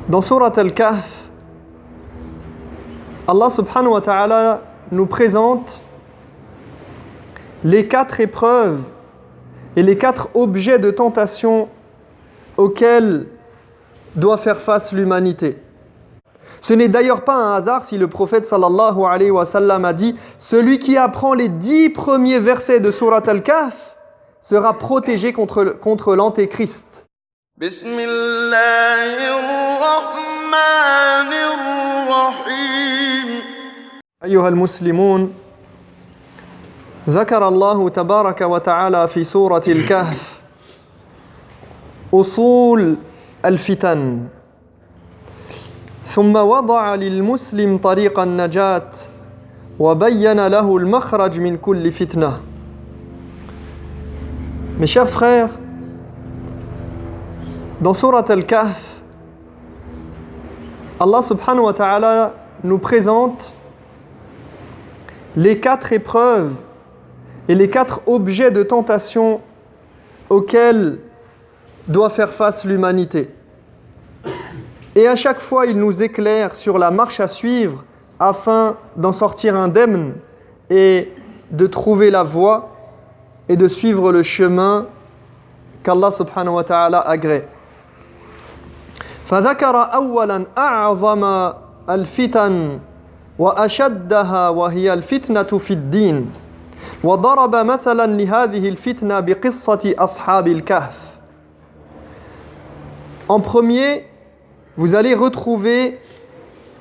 Dans Surat Al-Kahf, Allah subhanahu wa ta'ala nous présente les 4 épreuves et les 4 objets de tentation auxquels doit faire face l'humanité. Ce n'est d'ailleurs pas un hasard si le prophète sallallahu alayhi wa sallam a dit « Celui qui apprend les 10 premiers versets de Surat Al-Kahf sera protégé contre l'antéchrist. » أيها المسلمون ذكر الله تبارك وتعالى في سورة الكهف أصول الفتن ثم وضع للمسلم طريق النجاة وبين له المخرج من كل فتنة. Mes chers frères, dans Surat Al-Kahf, Allah subhanahu wa ta'ala nous présente les 4 épreuves et les 4 objets de tentation auxquels doit faire face l'humanité. Et à chaque fois, il nous éclaire sur la marche à suivre afin d'en sortir indemne et de trouver la voie et de suivre le chemin qu'Allah subhanahu wa ta'ala agrée. فذكر أولا أعظم الفتن وأشدها وهي الفتنة في الدين وضرب مثلا لهذه الفتنة بقصة أصحاب الكهف. En premier, vous allez retrouver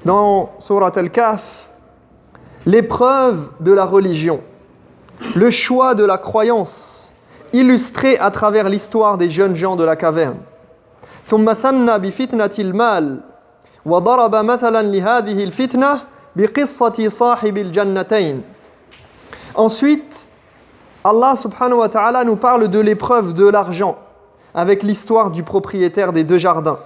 dans Surat Al-Kahf l'épreuve de la religion, le choix de la croyance, illustré à travers l'histoire des jeunes gens de la caverne. ثم ثنى بفتنة المال وضرب مثلا لهذه الفتنة بقصة صاحب الجنتين. Ensuite, Allah subhanahu wa ta'ala nous parle de l'épreuve de l'argent avec l'histoire du propriétaire des 2 jardins.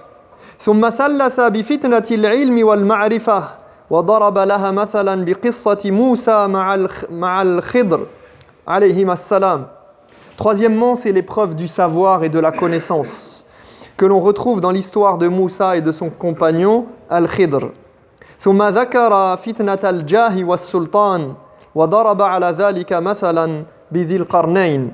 ثم ثلث بفتنة العلم والمعرفة وضرب لها مثلا بقصة موسى مع الخضر عليهما السلام. Troisièmement, c'est l'épreuve du savoir et de la connaissance que l'on retrouve dans l'histoire de Moussa et de son compagnon Al-Khidr. ثم ذكر فتنة الجاه والسلطان وضرب على ذلك مثلا بذي القرنين.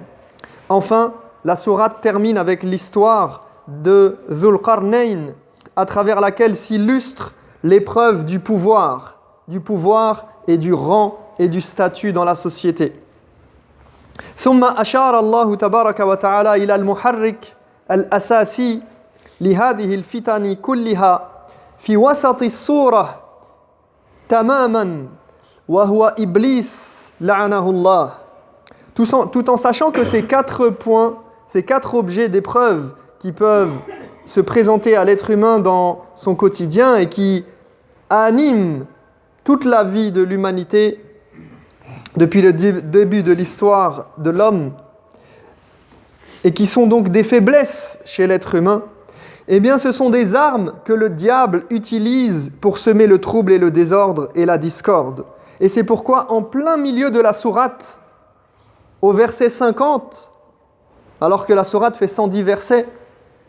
Enfin, la sourate termine avec l'histoire de Dhul Qarnayn, à travers laquelle s'illustre l'épreuve du pouvoir et du rang et du statut dans la société. ثم أشار الله تبارك وتعالى إلى المحرك الأساسي لهذه الفتن كلها في وسط السورة تماما وهو إبليس لعنه الله. Tout en sachant que ces 4 points, ces 4 objets d'épreuve qui peuvent se présenter à l'être humain dans son quotidien et qui animent toute la vie de l'humanité depuis le début de l'histoire de l'homme et qui sont donc des faiblesses chez l'être humain, eh bien ce sont des armes que le diable utilise pour semer le trouble et le désordre et la discorde. Et c'est pourquoi en plein milieu de la sourate, au verset 50, alors que la sourate fait 110 versets,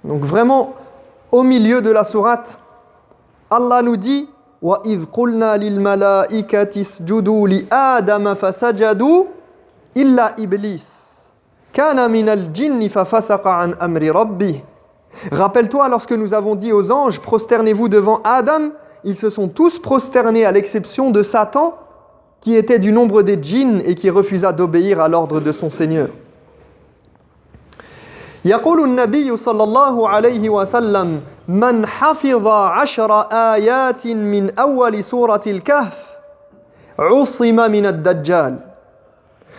donc vraiment au milieu de la sourate, Allah nous dit « وَإِذْ قُلْنَا لِلْمَلَائِكَةِ اسْجُدُوا لِآدَمَ فَسَجَدُوا إِلَّا إِبْلِيسَ كَانَ مِنَ الْجِنِّ فَفَسَقَ عَنْ أَمْرِ رَبِّهِ » Rappelle-toi lorsque nous avons dit aux anges « Prosternez-vous devant Adam », ils se sont tous prosternés à l'exception de Satan, qui était du nombre des djinns et qui refusa d'obéir à l'ordre de son Seigneur. يقول النبي صلى الله عليه وسلم من حفظ 10 آيات من أول سورة الكهف عصم من الدجال.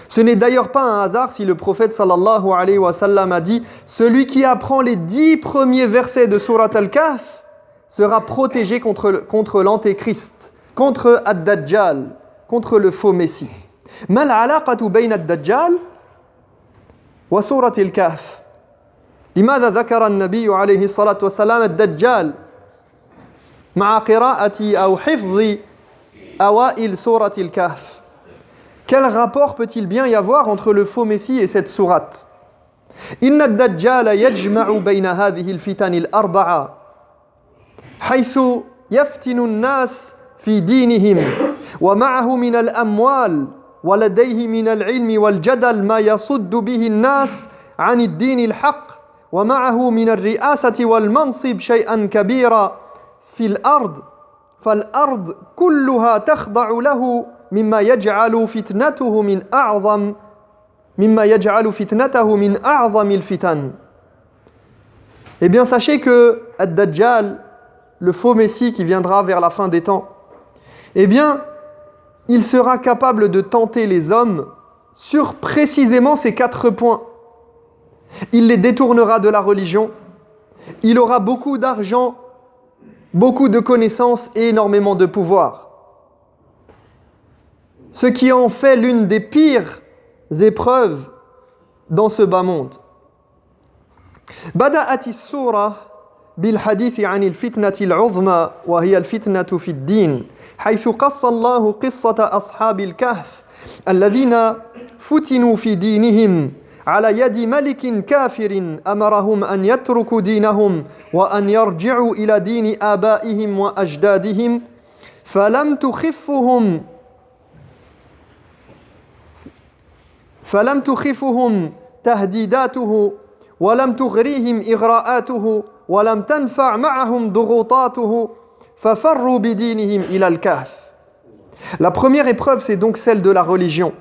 Ce n'est d'ailleurs pas un hasard si le prophète sallallahu alayhi wa sallam a dit « Celui qui apprend les 10 premiers versets de Surat Al-Kahf sera protégé contre l'antéchrist, contre Ad-Dajjal, contre le faux messie. » ما العلاقة بين الدجال وسورة الكهف؟ لماذا ذكر النبي عليه الصلاة والسلام الدجال مع قراءة أو حفظ أوائل سورة الكهف؟ Quel rapport peut-il bien y avoir entre le faux messie et cette sourate? إن الدجال يجمع بين هذه الفتن الأربعة حيث يفتن الناس في دينهم ومعه من الأموال ولديه من العلم والجدل ما يصد به الناس عن الدين الحق ومعه من الرئاسة والمنصب شيئا كبيرا في الأرض فالأرض كلها تخضع له مما يجعل فتنته من أعظم الفتن. Eh bien, sachez que Ad-Dajjal, le faux Messie qui viendra vers la fin des temps, eh bien, il sera capable de tenter les hommes sur précisément ces 4 points. Il les détournera de la religion, il aura beaucoup d'argent, beaucoup de connaissances et énormément de pouvoir. Ce qui en fait l'une des pires épreuves dans ce bas monde. بدأت السورة بالحديث عن الفتنة العظمى وهي الفتنة في الدين حيث قص الله قصة أصحاب الكهف الذين فتنوا في دينهم على يد ملك كافر أمرهم أن يتركوا دينهم وأن يرجعوا إلى دين آبائهم وأجدادهم فلم تخفهم تهديداته ولم تغريهم إغراءاته ولم تنفع معهم ضغوطاته ففروا بدينهم إلى الكهف. La première épreuve, c'est donc celle de la religion.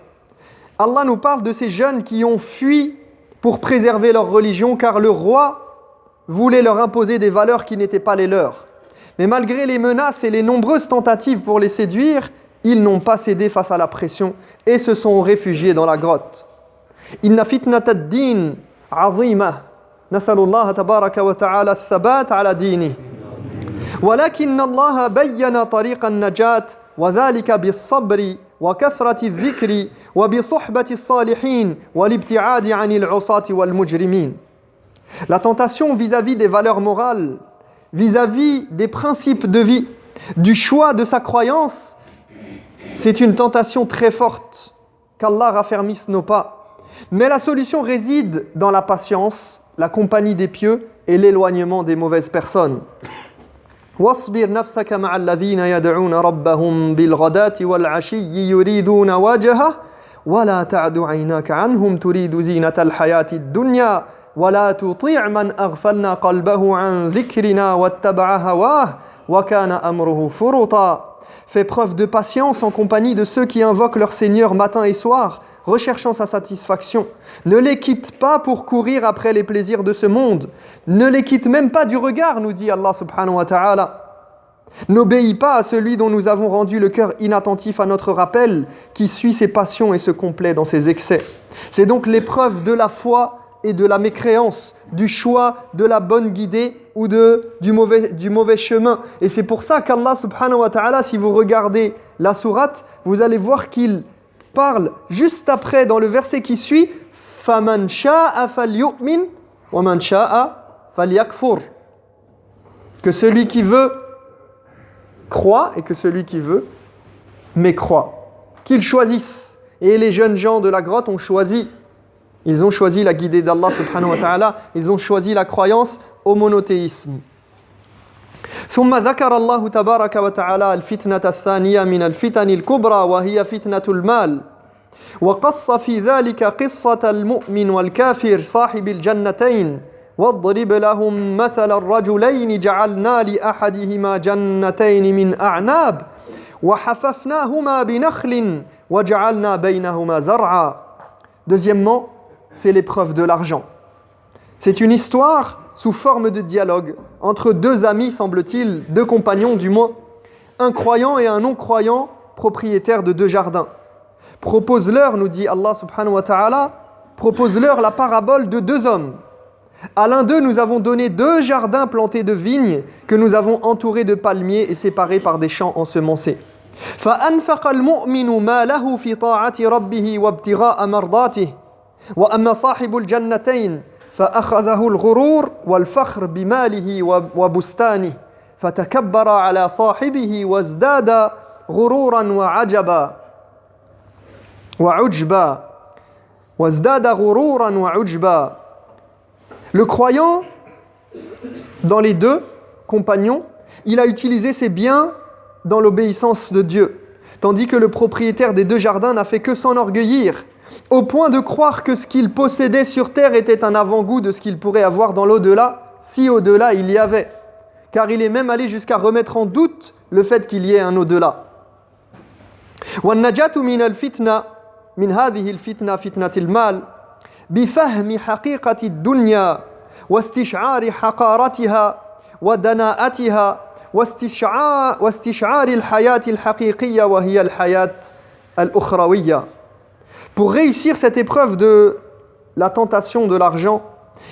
Allah nous parle de ces jeunes qui ont fui pour préserver leur religion car le roi voulait leur imposer des valeurs qui n'étaient pas les leurs. Mais malgré les menaces et les nombreuses tentatives pour les séduire, ils n'ont pas cédé face à la pression et se sont réfugiés dans la grotte. Inna fitnat ad-din عظيمة نسأل الله تبارك وتعالى الثبات على دينه ولكن الله بين طريق النجاة وذلك بالصبر وكثرة الذكر وبصحبة الصالحين والابتعاد عن العصاة والمجرمين. La tentation vis-à-vis des valeurs morales, vis-à-vis des principes de vie, du choix de sa croyance, c'est une tentation très forte. Qu'Allah raffermisse nos pas. Mais la solution réside dans la patience, la compagnie des pieux et l'éloignement des mauvaises personnes. واصبر نفسك مع الذين يدعون ربهم بالغداة والعشي يريدون وجهه ولا تعد عيناك عنهم تريد زينة الحياة الدنيا ولا تطيع من أغفلنا قلبه عن ذكرنا واتبع هواه وكان أمره فرطا. Fais preuve de patience en compagnie de ceux qui invoquent leur Seigneur matin et soir, recherchant sa satisfaction. Ne les quitte pas pour courir après les plaisirs de ce monde. Ne les quitte même pas du regard, nous dit Allah subhanahu wa ta'ala. N'obéis pas à celui dont nous avons rendu le cœur inattentif à notre rappel, qui suit ses passions et se complaît dans ses excès. C'est donc l'épreuve de la foi et de la mécréance, du choix de la bonne guidée ou du mauvais chemin. Et c'est pour ça qu'Allah subhanahu wa ta'ala, si vous regardez la sourate, vous allez voir qu'il parle juste après dans le verset qui suit فَمَنْ شَاءَ فَلْيُؤْمِنْ وَمَنْ شَاءَ فَلْيَكْفُرْ, que celui qui veut croit et que celui qui veut mécroit, qu'ils choisissent. Et les jeunes gens de la grotte ont choisi, ils ont choisi la guidée d'Allah subhanahu wa ta'ala, ils ont choisi la croyance au monothéisme. ثم ذكر الله تبارك وتعالى الفتنة الثانية من الفتن الكبرى وهي فتنة المال وقص في ذلك قصة المؤمن والكافر صاحب الجنتين واضرب لهم مثل الرجلين جعلنا لأحدهما جنتين من أعناب وحففناهما بنخل وجعلنا بينهما زرعا. Deuxièmement, c'est l'épreuve de l'argent. C'est une histoire sous forme de dialogue entre deux amis, semble-t-il, deux compagnons du moins, un croyant et un non-croyant, propriétaires de deux jardins. Propose-leur, nous dit Allah subhanahu wa ta'ala, propose-leur la parabole de deux hommes. À l'un d'eux, nous avons donné deux jardins plantés de vignes que nous avons entourés de palmiers et séparés par des champs ensemencés. فَأَنْفَقَ الْمُؤْمِنُ مَا لَهُ فِي طَاعَةِ رَبِّهِ وَابْتِغَاءَ مَرْضَاتِهِ وَأَمَّا صَاحِبُ الْجَنَّتَيْنِ فأخذه الغرور والفخر بماله وبستانه فتكبر على صاحبه وازداد غرورا وعجبا. Le croyant, dans les deux compagnons, il a utilisé ses biens dans l'obéissance de Dieu, tandis que le propriétaire des 2 jardins n'a fait que s'enorgueillir, au point de croire que ce qu'il possédait sur terre était un avant-goût de ce qu'il pourrait avoir dans l'au-delà, si au-delà il y avait. Car il est même allé jusqu'à remettre en doute le fait qu'il y ait un au-delà. وَالنَّجَاةُ مِنَ الْفِتْنَةِ من هذه الفتنة فتنة المال بفهم حقيقة الدنيا واستشعار حقارتها ودناءتها واستشعار الحياة الحقيقية وهي الحياة الأخروية. Pour réussir cette épreuve de la tentation de l'argent,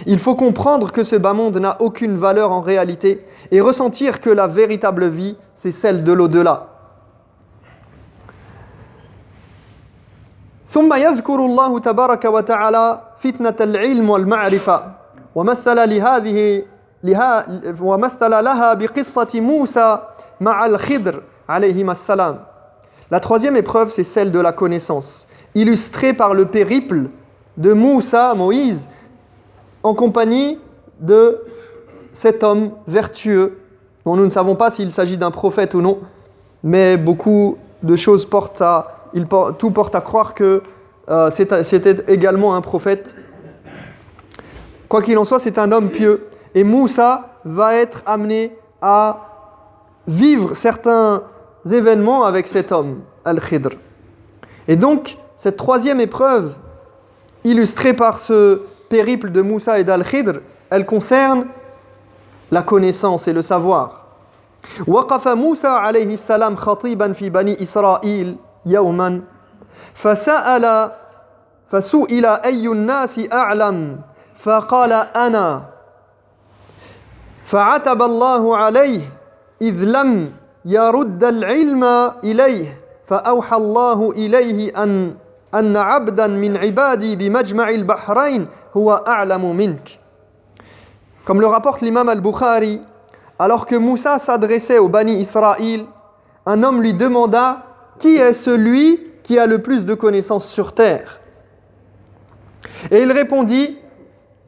il faut comprendre que ce bas monde n'a aucune valeur en réalité et ressentir que la véritable vie, c'est celle de l'au-delà. ثم يذكر الله تبارك وتعالى فتنة العلم والمعرفة ومثل لها بقصة موسى مع الخضر عليهما السلام. La troisième épreuve, c'est celle de la connaissance, illustrée par le périple de Moussa, Moïse, en compagnie de cet homme vertueux, dont nous ne savons pas s'il s'agit d'un prophète ou non, mais beaucoup de choses tout porte à croire que c'était également un prophète. Quoi qu'il en soit, c'est un homme pieux. Et Moussa va être amené à vivre certains événements avec cet homme, Al-Khidr. Et donc, cette troisième épreuve, illustrée par ce périple de Moussa et d'Al-Khidr, elle concerne la connaissance et le savoir. وقف موسى عليه السلام خطيبا في بني إسرائيل يوما فسئل أي الناس أعلم فقال أنا فعتب الله عليه إذ لم يرد العلم إليه فأوحى الله إليه أن عبدا من عبادي بمجمع البحرين هو أعلم منك. Comme le rapporte l'imam al-Bukhari, alors que Moussa s'adressait au Bani Israël, un homme lui demanda « Qui est celui qui a le plus de connaissances sur terre ?» Et il répondit,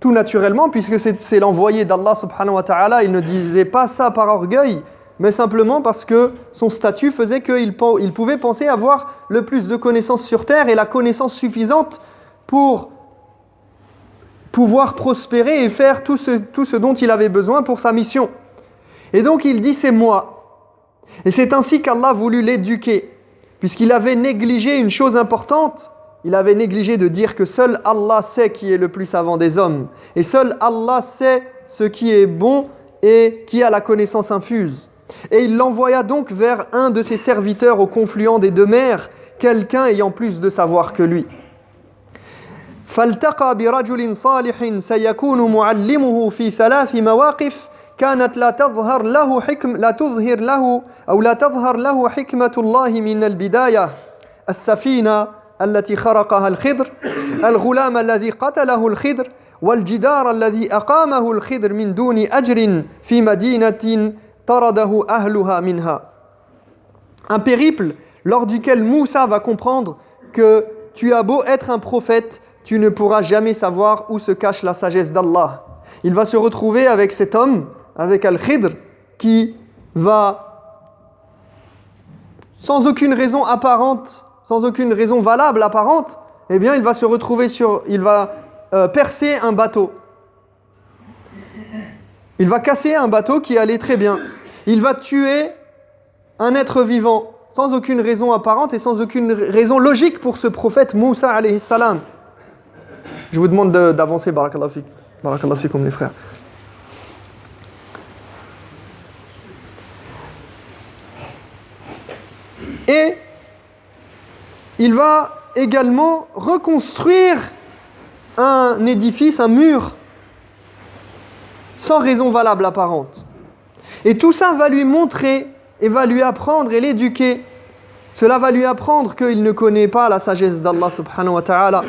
tout naturellement, puisque c'est l'envoyé d'Allah subhanahu wa ta'ala, il ne disait pas ça par orgueil, mais simplement parce que son statut faisait qu'il pouvait penser avoir le plus de connaissances sur terre et la connaissance suffisante pour pouvoir prospérer et faire tout ce dont il avait besoin pour sa mission. Et donc il dit, c'est moi. Et c'est ainsi qu'Allah voulut l'éduquer, puisqu'il avait négligé une chose importante. Il avait négligé de dire que seul Allah sait qui est le plus savant des hommes. Et seul Allah sait ce qui est bon et qui a la connaissance infuse. Et il l'envoya donc vers un de ses serviteurs au confluent des 2 mers, quelqu'un ayant plus de savoir que lui. فالتقى برجل صالح سيكون معلمه في 3 مواقف كانت لا تظهر له حكمة الله من البداية السفينة التي خرقها الخضر الغلام الذي قتله الخضر والجدار الذي أقامه الخضر من دون أجر في مدينة طرده أهلها منها. Un périple lors duquel Moussa va comprendre que tu as beau être un prophète, tu ne pourras jamais savoir où se cache la sagesse d'Allah. Il va se retrouver avec cet homme, avec Al-Khidr, qui va, sans aucune raison apparente, sans aucune raison valable apparente, eh bien il va se retrouver il va percer un bateau. Il va casser un bateau qui allait très bien. Il va tuer un être vivant, sans aucune raison apparente et sans aucune raison logique pour ce prophète Moussa alayhi salam. Je vous demande d'avancer, barakallahu fik. Barakallahu fikum les frères. Et il va également reconstruire un édifice, un mur, sans raison valable apparente. Et tout ça va lui montrer et va lui apprendre et l'éduquer. Cela va lui apprendre qu'il ne connaît pas la sagesse d'Allah subhanahu wa ta'ala.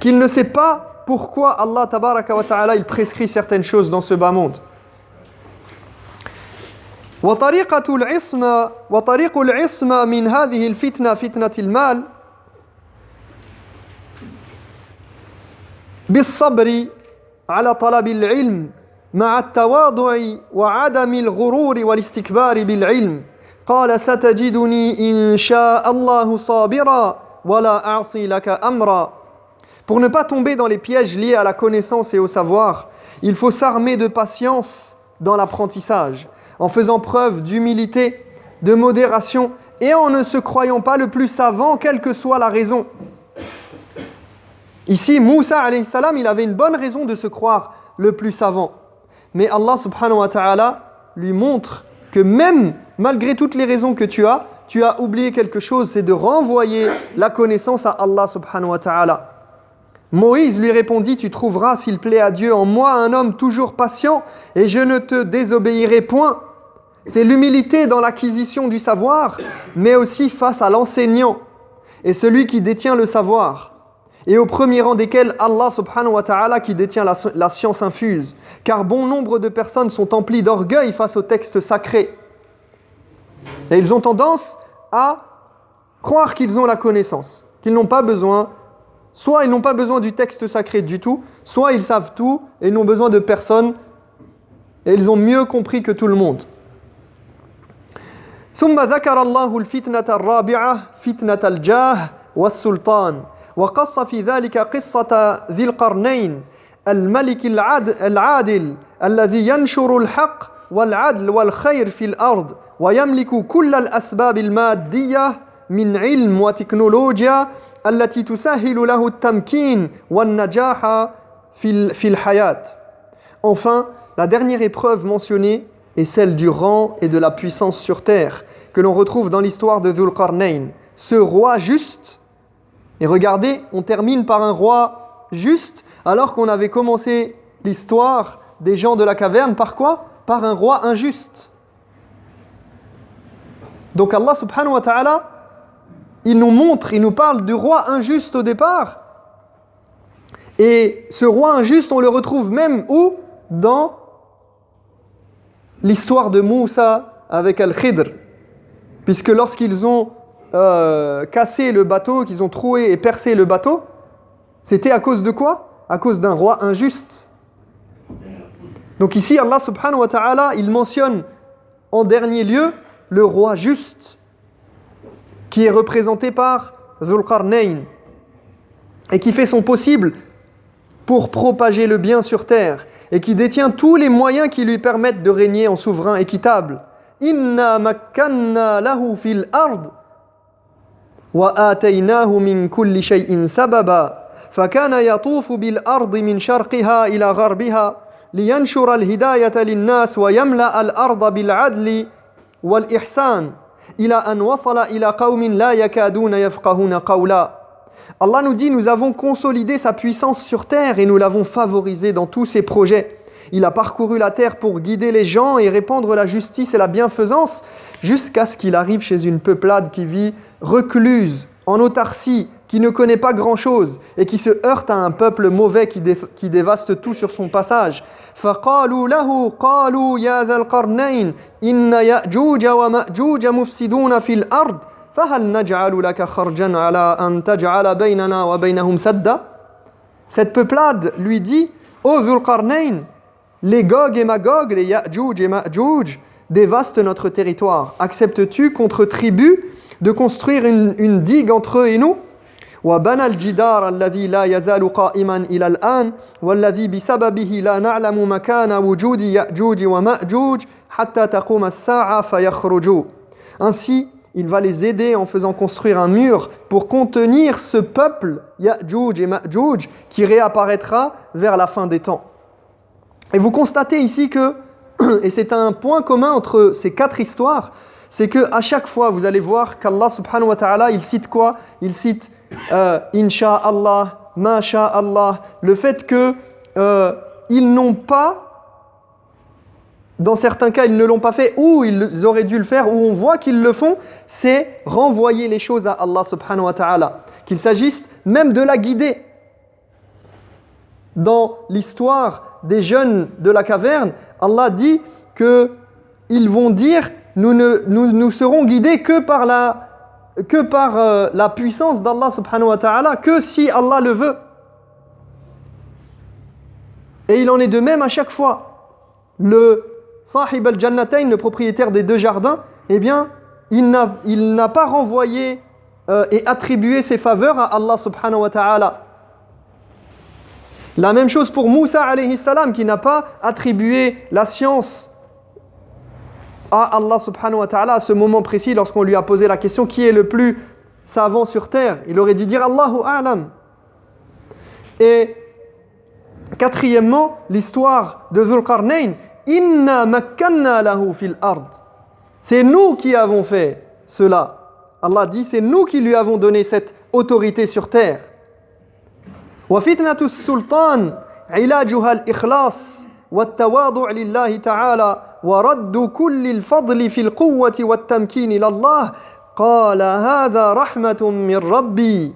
Qu'il ne sait pas pourquoi Allah tabaraka wa ta'ala il prescrit certaines choses dans ce bas monde. وطريق العصمة من هذه الفتنة فتنة المال بالصبر على طلب العلم مع التواضع وعدم الغرور والاستكبار بالعلم قال ستجدني إن شاء الله صابرا ولا أعصي لك أمرا. Pour ne pas tomber dans les pièges liés à la connaissance et au savoir, il faut s'armer de patience dans l'apprentissage, en faisant preuve d'humilité, de modération et en ne se croyant pas le plus savant, quelle que soit la raison. Ici, Moussa alayhi salam, il avait une bonne raison de se croire le plus savant. Mais Allah subhanahu wa ta'ala lui montre que même malgré toutes les raisons que tu as oublié quelque chose, c'est de renvoyer la connaissance à Allah subhanahu wa ta'ala. Moïse lui répondit, tu trouveras, s'il plaît à Dieu, en moi un homme toujours patient et je ne te désobéirai point. C'est l'humilité dans l'acquisition du savoir, mais aussi face à l'enseignant et celui qui détient le savoir. Et au premier rang desquels Allah subhanahu wa ta'ala qui détient la science infuse. Car bon nombre de personnes sont emplies d'orgueil face aux textes sacrés. Et ils ont tendance à croire qu'ils ont la connaissance, qu'ils n'ont pas besoin, soit ils n'ont pas besoin du texte sacré du tout, soit ils savent tout et ils n'ont besoin de personne et ils ont mieux compris que tout le monde. ثم ذكر الله الفتنة الرابعة فتنة الجاه والسلطان وقص في ذلك قصة ذي القرنين الملك العادل الذي ينشر الحق والعدل والخير في الأرض ويملك كل الأسباب المادية من علم وتكنولوجيا التي تسهل له التمكين والنجاح في الحياة. Enfin, la dernière épreuve mentionnée est celle du rang et de la puissance sur terre que l'on retrouve dans l'histoire de Dhul Qarnayn. Ce roi juste, et regardez, on termine par un roi juste alors qu'on avait commencé l'histoire des gens de la caverne par quoi? Par un roi injuste. Donc Allah subhanahu wa ta'ala, il nous montre, il nous parle du roi injuste au départ. Et ce roi injuste, on le retrouve même où? Dans l'histoire de Moussa avec Al-Khidr. Puisque lorsqu'ils ont cassé le bateau, qu'ils ont troué et percé le bateau, c'était à cause de quoi? À cause d'un roi injuste. Donc ici, Allah subhanahu wa ta'ala, il mentionne en dernier lieu le roi juste, qui est représenté par Dhul Qarnayn, et qui fait son possible pour propager le bien sur terre, et qui détient tous les moyens qui lui permettent de régner en souverain équitable. Inna makkanna lahu fil ard wa ataynahu min kulli shay'in sababa fakana yatufu bil ardi min sharqiha ila gharbiha liyanshura al hidayata lin nas wa yamla al arda bil adli wal ihsan ila an wasala ila qaumin la yakaduna yafqahuna qawla. Allah nous dit, nous avons consolidé sa puissance sur terre et nous l'avons favorisé dans tous ses projets. Il a parcouru la terre pour guider les gens et répandre la justice et la bienfaisance jusqu'à ce qu'il arrive chez une peuplade qui vit recluse, en autarcie, qui ne connaît pas grand-chose et qui se heurte à un peuple mauvais qui dévaste tout sur son passage. فَقَالُوا لَهُ قَالُوا يَا ذَا الْقَرْنَيْنِ إِنَّ يَأْجُوجَ وَمَأْجُوجَ مُفْسِدُونَ فِي الْأَرْضِ فَهَلْ نَجْعَلُ لَكَ خَرْجًا عَلَىٰ أَن تَجْعَلَ بَيْنَنَا وَبَيْنَهُمْ سَدًّا. Cette peuplade lui dit, ô Dhul Qarnayn, les Gog et Magog, les Ya'juj et Ma'juj dévastent notre territoire. Acceptes-tu contre tribus de construire une digue entre eux et nous? وَبَنَى الْجِدَارَ الَّذِي لَا يَزَالُ قَائِمًا إِلَى الْآنِ وَالَّذِي بِسَبَبِهِ لَا نَعْلَمُ مَكَانَ وُجُودِ يَأْجُوجِ وَمَأْجُوجِ حَتَّى تَقُومَ السَّاعَةُ فَيَخْرُجُوا. Ainsi, il va les aider en faisant construire un mur pour contenir ce peuple, Ya'juj et Ma'juj, qui réapparaîtra vers la fin des temps. Et vous constatez ici que, et c'est un point commun entre ces quatre histoires, c'est qu'à chaque fois, vous allez voir qu'Allah subhanahu wa ta'ala, il cite quoi? Il cite Incha'Allah, Masha'Allah, le fait que ils n'ont pas, dans certains cas, ils ne l'ont pas fait, ou ils auraient dû le faire, ou on voit qu'ils le font, c'est renvoyer les choses à Allah subhanahu wa ta'ala. Qu'il s'agisse même de la guider. Dans l'histoire des jeunes de la caverne, Allah dit qu'ils vont dire nous serons guidés que par la puissance d'Allah subhanahu wa ta'ala, que si Allah le veut. Et il en est de même à chaque fois. le Sahib al-Jannatayn, le propriétaire des deux jardins, eh bien, il n'a pas renvoyé et attribué ses faveurs à Allah subhanahu wa ta'ala. La même chose pour Moussa alayhi salam, qui n'a pas attribué la science à Allah subhanahu wa ta'ala à ce moment précis lorsqu'on lui a posé la question qui est le plus savant sur terre. Il aurait dû dire Allahu a'lam. Et quatrièmement, l'histoire de Dhul Qarnayn, inna makkanna lahu fil ard. C'est nous qui avons fait cela. Allah dit, c'est nous qui lui avons donné cette autorité sur terre. Wa fitnatu sultan ilajuha al-ikhlas والتواضع لله تعالى ورد كل الفضل في القوة والتمكين لله قال هذا رحمة من ربي.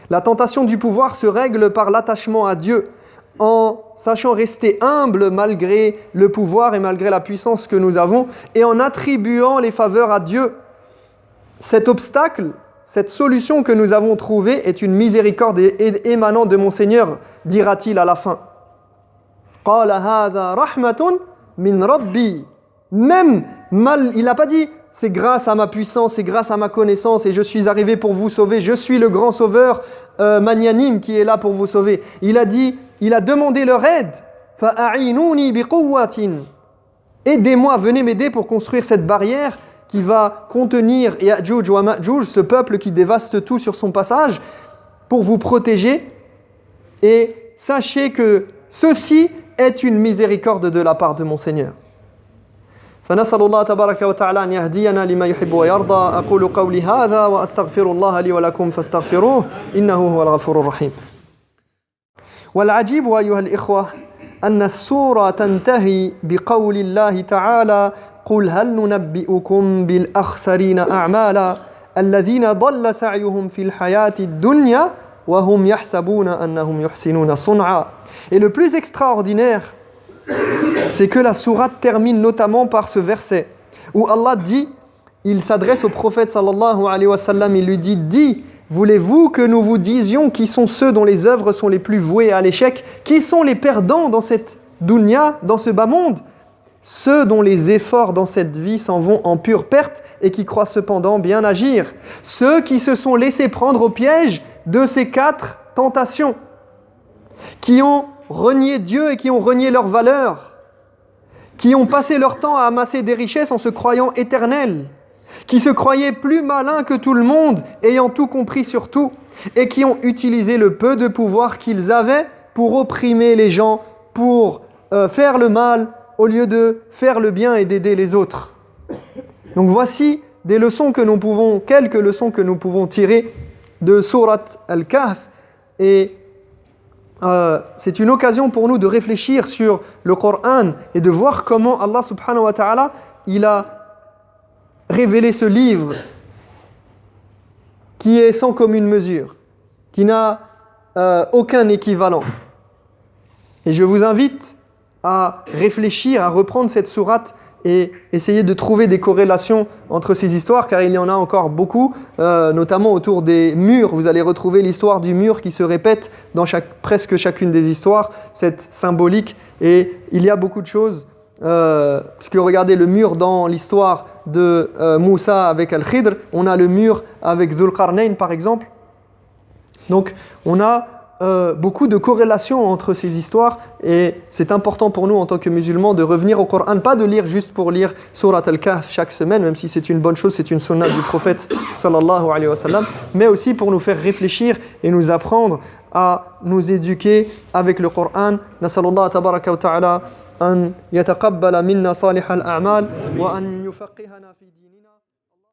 La tentation du pouvoir se règle par l'attachement à Dieu en sachant rester humble malgré le pouvoir et malgré la puissance que nous avons et en attribuant les faveurs à Dieu. Cet obstacle, cette solution que nous avons trouvée est une miséricorde émanant de mon Seigneur, dira-t-il à la fin. قال هذا رحمة من ربي. Même mal, il n'a pas dit c'est grâce à ma puissance, c'est grâce à ma connaissance et je suis arrivé pour vous sauver, je suis le grand sauveur magnanime qui est là pour vous sauver. Il a dit, il a demandé leur aide. فأعينوني بقوة. Aidez-moi, venez m'aider pour construire cette barrière qui va contenir Ya'juj wa Ma'juj, ce peuple qui dévaste tout sur son passage, pour vous protéger. Et sachez que ceci est une miséricorde de la part de mon Seigneur. فنسأل الله تبارك وتعالى أن يهدينا لما يحب ويرضى. أقول قولي هذا وأستغفر الله لي ولكم فاستغفروه إنه هو الغفور الرحيم. والعجيب أيها الإخوة أن السورة تنتهي بقول الله تعالى قل هل ننبئكم بالأخسرين أعمالا الذين ضل سعيهم في الحياة الدنيا وهم يحسبون أنهم يحسنون صنعا. Et le plus extraordinaire, c'est que la sourate termine notamment par ce verset où Allah dit, il s'adresse au prophète sallallahu alayhi wa sallam, il lui dit, dis, voulez-vous que nous vous disions qui sont ceux dont les œuvres sont les plus vouées à l'échec, qui sont les perdants dans cette dunya, dans ce bas monde? Ceux dont les efforts dans cette vie s'en vont en pure perte et qui croient cependant bien agir. Ceux qui se sont laissés prendre au piège de ces 4 tentations, qui ont renié Dieu et qui ont renié leurs valeurs, qui ont passé leur temps à amasser des richesses en se croyant éternels, qui se croyaient plus malins que tout le monde, ayant tout compris sur tout, et qui ont utilisé le peu de pouvoir qu'ils avaient pour opprimer les gens, pour faire le mal au lieu de faire le bien et d'aider les autres. Donc voici des leçons que nous pouvons, quelques leçons que nous pouvons tirer de Sourate Al-Kahf, et c'est une occasion pour nous de réfléchir sur le Coran et de voir comment Allah subhanahu wa ta'ala il a révélé ce livre qui est sans commune mesure, qui n'a aucun équivalent. Et je vous invite à réfléchir, à reprendre cette sourate et essayer de trouver des corrélations entre ces histoires, car il y en a encore beaucoup, notamment autour des murs. Vous allez retrouver l'histoire du mur qui se répète dans presque chacune des histoires, cette symbolique, et il y a beaucoup de choses, puisque regardez le mur dans l'histoire de Moussa avec Al-Khidr, on a le mur avec Dhul Qarnayn par exemple. Donc on a beaucoup de corrélations entre ces histoires et c'est important pour nous en tant que musulmans de revenir au Coran, pas de lire juste pour lire Surat Al-Kahf chaque semaine, même si c'est une bonne chose, c'est une sunna du prophète sallallahu alayhi wa sallam, mais aussi pour nous faire réfléchir et nous apprendre à nous éduquer avec le Coran. Nasallallahu tabaraka wa ta'ala an yataqabbala minna salih al-a'mal wa an yufaqqihana fi dini.